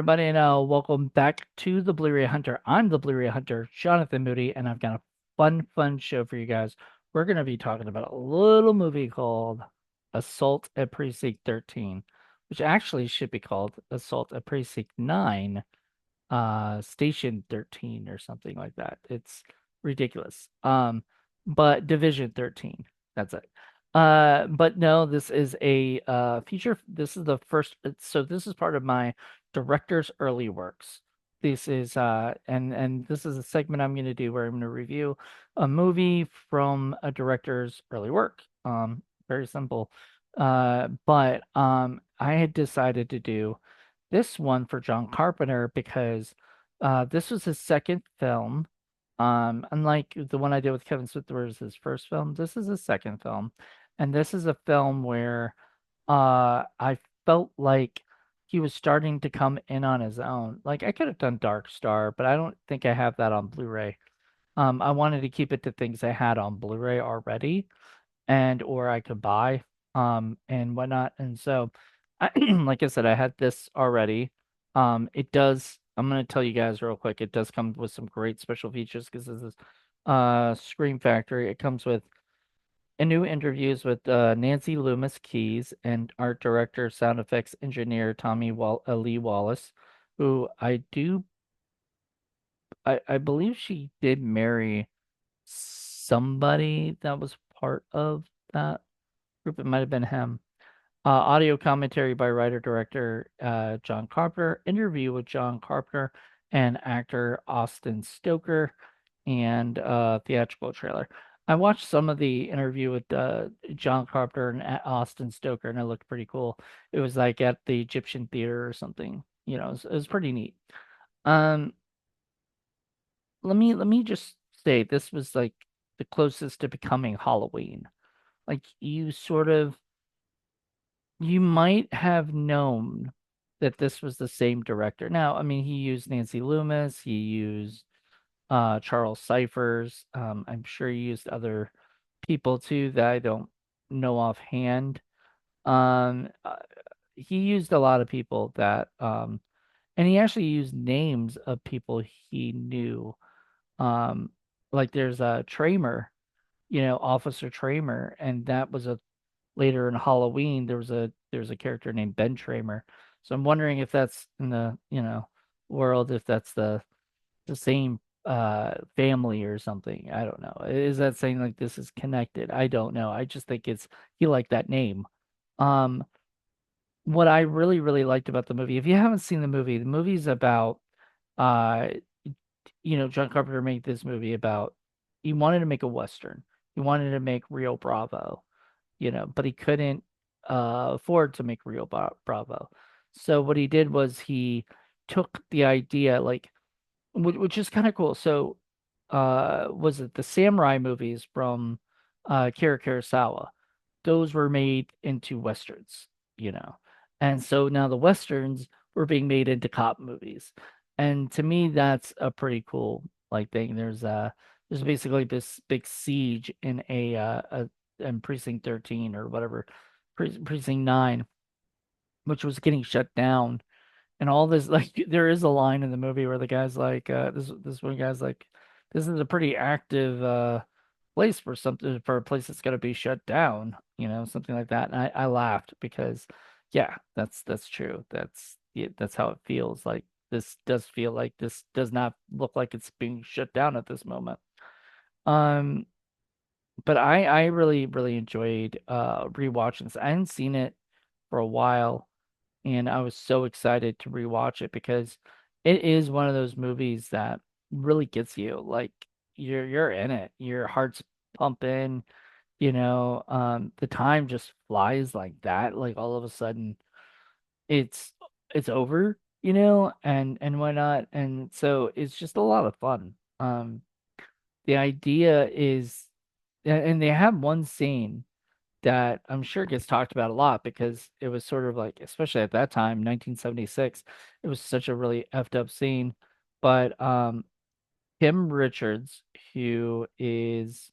everybody, and welcome back to the Blu-ray Hunter. I'm the Blu-ray Hunter, Jonathan Moody, and I've got a fun show for you guys. We're going to be talking about a little movie called Assault at Precinct 13, which actually should be called Assault at Precinct 9, Station 13 or something like that. It's ridiculous. But Division 13, that's it. But no, this is a feature. This is the first. So this is part of my director's early works. This is and this is a segment I'm going to do where I'm going to review a movie from a director's early work. Very simple. But I had decided to do this one for John Carpenter because this was his second film. Unlike the one I did with Kevin Smith, where it was his first film, this is his second film. And this is a film where I felt like he was starting to come in on his own. Like I could have done Dark Star, but I don't think I have that on Blu-ray. I wanted to keep it to things I had on Blu-ray already and or I could buy and whatnot. And so like I said, I had this already. It does, I'm gonna tell you guys real quick, it does come with some great special features because this is Scream Factory. It comes with a new interviews with Nancy Loomis Keys and art director, sound effects engineer Lee Wallace, who I believe she did marry somebody that was part of that group. It might have been him. Audio commentary by writer director John Carpenter, interview with John Carpenter and actor Austin Stoker, and theatrical trailer. I watched some of the interview with John Carpenter and Austin Stoker, and it looked pretty cool. It was like at the Egyptian Theater or something. It was pretty neat. Um, let me just say this was like the closest to becoming Halloween. Like you might have known that this was the same director. Now, I mean, he used Nancy Loomis, he used Charles Cyphers. I'm sure he used other people too that I don't know offhand. Um, uh, he used a lot of people that, and he actually used names of people he knew. Um, like there's a Tramer, Officer Tramer, and that was a later in Halloween, there's a character named Ben Tramer. So I'm wondering if that's in the, world, if that's the same family or something. I don't know. Is that saying like this is connected? I don't know. I just think he liked that name. Um, what I really liked about the movie, if you haven't seen the movie's about uh John Carpenter made this movie about he wanted to make a Western. He wanted to make Rio Bravo, but he couldn't afford to make Rio Bravo. So what he did was he took the idea, like, which is kind of cool. So, was it the samurai movies from Kira Kurosawa? Those were made into westerns, you know, and so now the westerns were being made into cop movies, and to me, that's a pretty cool like thing. There's basically this big siege in in Precinct 13 or whatever, Precinct 9, which was getting shut down and all this. Like there is a line in the movie where the guy's like this one guy's like, this is a pretty active place for something, for a place that's going to be shut down, something like that. And I laughed because yeah, that's true. That's how it feels. Like this does feel like this does not look like it's being shut down at this moment. um but I really enjoyed rewatching this. I hadn't seen it for a while, and I was so excited to rewatch it because it is one of those movies that really gets you. Like you're in it. Your heart's pumping, the time just flies like that. Like all of a sudden it's it's over, and whatnot. And so it's just a lot of fun. The idea is and they have one scene that I'm sure gets talked about a lot because it was sort of like, especially at that time, 1976, it was such a really effed up scene. But Kim Richards, who is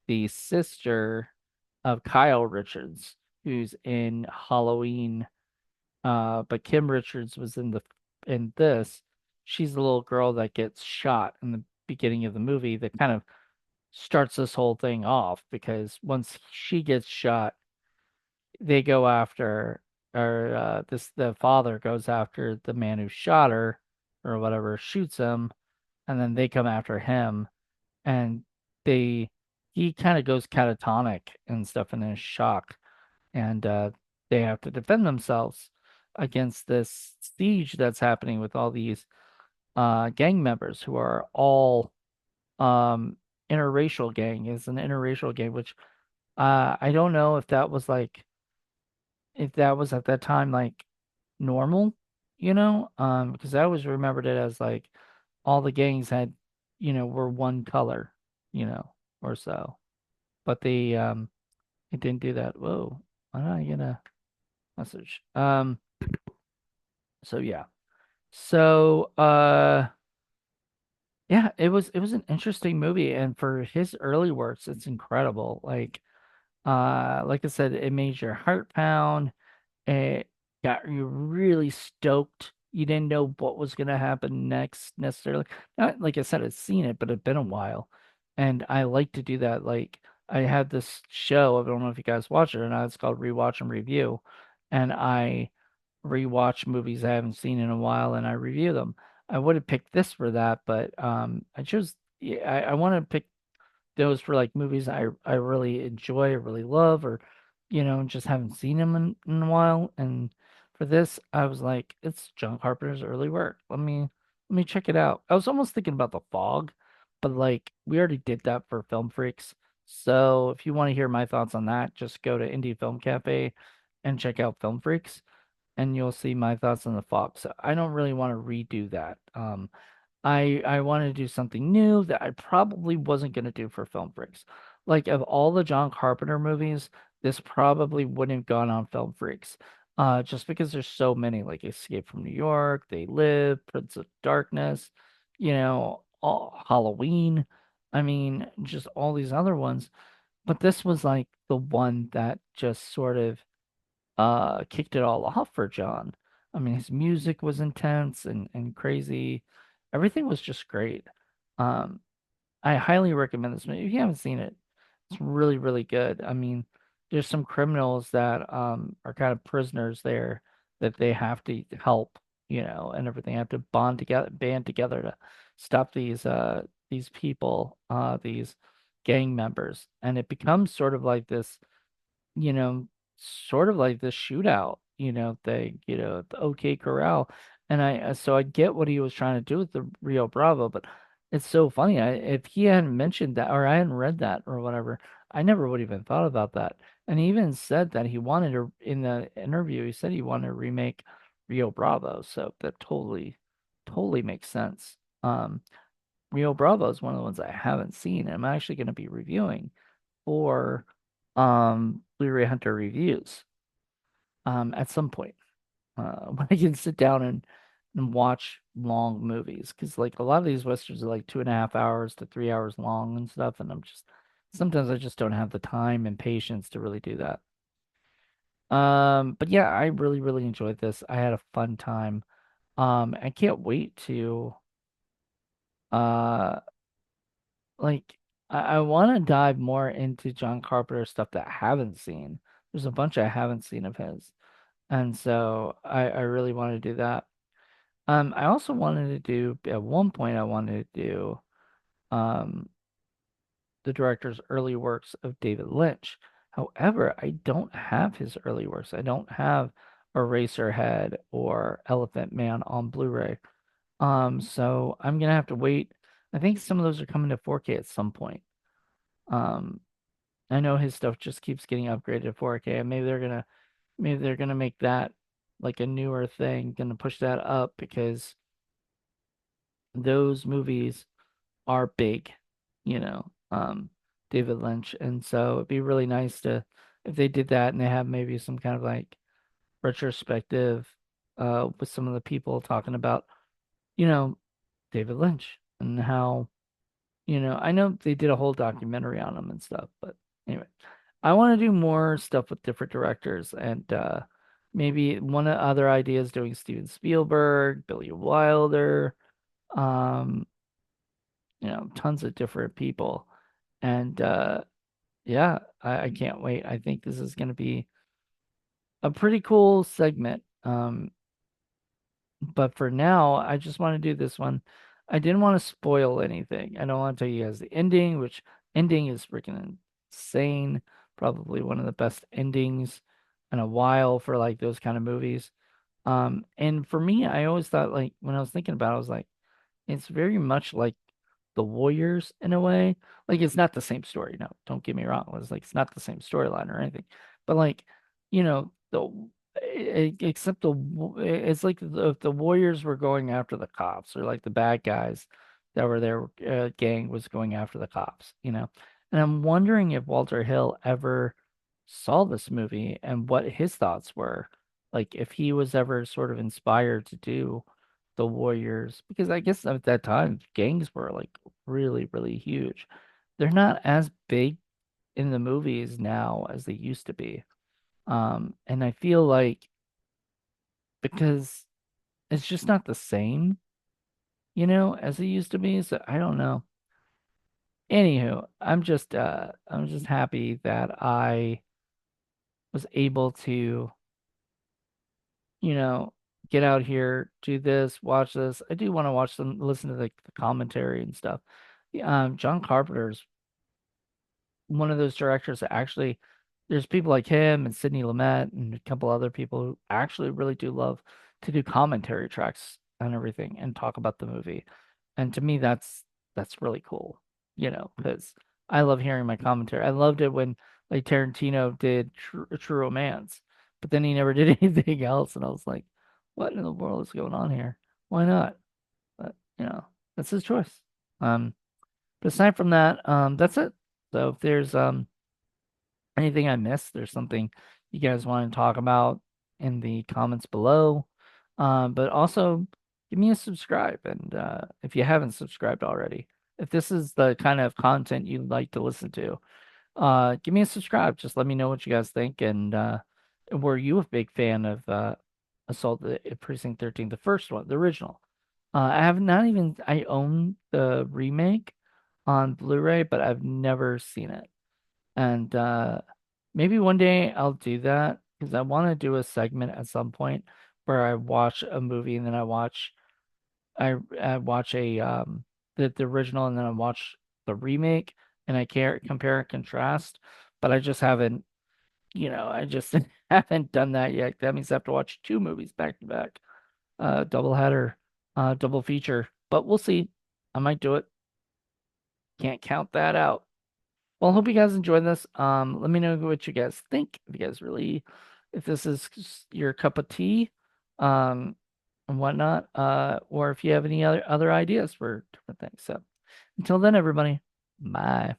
the sister of Kyle Richards, who's in Halloween, but Kim Richards was in the in this, she's the little girl that gets shot in the beginning of the movie that kind of starts this whole thing off because once she gets shot, they go after or the father goes after the man who shot her or whatever, shoots him, and then they come after him and they he kind of goes catatonic and stuff and in shock and they have to defend themselves against this siege that's happening with all these gang members who are all um interracial gang is an interracial gang which I don't know if that was like if that was at that time like normal, because I always remembered it as like all the gangs had, were one color, you know, or so. But they it didn't do that. Whoa, why did I get a message? So yeah. So yeah, it was an interesting movie and for his early works, it's incredible. Like I said, it made your heart pound. It got you really stoked. You didn't know what was going to happen next necessarily. Not like I said, I'd seen it, but it'd been a while. And I like to do that. Like I had this show, I don't know if you guys watch it or not, it's called Rewatch and Review. And I rewatch movies I haven't seen in a while and I review them. I would have picked this for that, but I chose yeah, I want to pick those for like movies I really enjoy or really love or just haven't seen them in a while. And for this, I was like, it's John Carpenter's early work. Let me check it out. I was almost thinking about The Fog, but like we already did that for Film Freaks. So if you want to hear my thoughts on that, just go to Indie Film Cafe and check out Film Freaks and you'll see my thoughts on The Fog. So I don't really want to redo that. I wanted to do something new that I probably wasn't going to do for Film Freaks. Like of all the John Carpenter movies, this probably wouldn't have gone on Film Freaks. Just because there's so many, like Escape from New York, They Live, Prince of Darkness, Halloween. I mean, just all these other ones. But this was like the one that just sort of kicked it all off for John. I mean, his music was intense and crazy. Everything was just great. Um, I highly recommend this movie. If you haven't seen it, it's really, really good. I mean, there's some criminals that are kind of prisoners there that they have to help, and everything have to band together to stop these people, these gang members. And it becomes you know, sort of like this shootout, thing, at the OK Corral. And so I get what he was trying to do with the Rio Bravo, but it's so funny. If he hadn't mentioned that or I hadn't read that or whatever, I never would even thought about that. And he even said that he wanted to, in the interview, he said he wanted to remake Rio Bravo. So that totally, totally makes sense. Rio Bravo is one of the ones I haven't seen. And I'm actually going to be reviewing for Blu-ray Hunter reviews at some point when I can sit down and watch long movies because like a lot of these westerns are like 2.5 hours to 3 hours long and stuff, and I'm just sometimes I just don't have the time and patience to really do that. But yeah, I really really enjoyed this. I had a fun time. I can't wait to uh like I want to dive more into John Carpenter stuff that I haven't seen. There's a bunch I haven't seen of his. And so I really want to do that. I also wanted to do at one point I wanted to do um the director's early works of David Lynch. However, I don't have his early works. I don't have Eraserhead or Elephant Man on Blu-ray. So I'm gonna have to wait. I think some of those are coming to 4K at some point. Um, I know his stuff just keeps getting upgraded to 4K, and maybe they're gonna make that like a newer thing, gonna push that up because those movies are big, you know, David Lynch, and so it'd be really nice to if they did that and they have maybe some kind of like retrospective with some of the people talking about, you know, David Lynch and how I know they did a whole documentary on him and stuff, but anyway, I want to do more stuff with different directors and Maybe one of the other ideas doing Steven Spielberg, Billy Wilder, um, tons of different people. And yeah, I can't wait. I think this is going to be a pretty cool segment. But for now, I just want to do this one. I didn't want to spoil anything. I don't want to tell you guys the ending, which ending is freaking insane. Probably one of the best endings in a while for like those kind of movies. And for me, I always thought like when I was thinking about it, I was like, it's very much like the Warriors in a way. Like it's not the same story. No, don't get me wrong. It's like it's not the same storyline or anything. But like, the except it's like if the Warriors were going after the cops or like the bad guys that were their gang was going after the cops. And I'm wondering if Walter Hill ever saw this movie and what his thoughts were. Like if he was ever sort of inspired to do the Warriors, because I guess at that time gangs were like really, really huge. They're not as big in the movies now as they used to be. And I feel like because it's just not the same, as it used to be. So I don't know. Anywho, I'm just happy that I was able to, you know, get out here, do this, watch this. I do want to watch them, listen to the commentary and stuff. John Carpenter's one of those directors that actually there's people like him and Sidney Lumet and a couple other people who actually really do love to do commentary tracks and everything and talk about the movie. And to me that's really cool, because I love hearing my commentary. I loved it when like Tarantino did True Romance, but then he never did anything else and I was like, what in the world is going on here? Why not? But, that's his choice. Um but aside from that, that's it. So if there's anything I missed, there's something you guys want to talk about in the comments below. But also give me a subscribe and if you haven't subscribed already, if this is the kind of content you'd like to listen to, give me a subscribe. Just let me know what you guys think and were you a big fan of Assault at Precinct 13, the first one, the original? I have not even I own the remake on Blu-ray, but I've never seen it. And maybe one day I'll do that because I want to do a segment at some point where I watch a movie and then I watch the original and then I watch the remake and I care compare and contrast. But I just haven't, I just haven't done that yet. That means I have to watch two movies back to back, double header, double feature. But we'll see. I might do it. Can't count that out. Well, I hope you guys enjoyed this. Let me know what you guys think. If you guys really, if this is your cup of tea, um, and whatnot, or if you have any other ideas for different things. So until then, everybody, bye.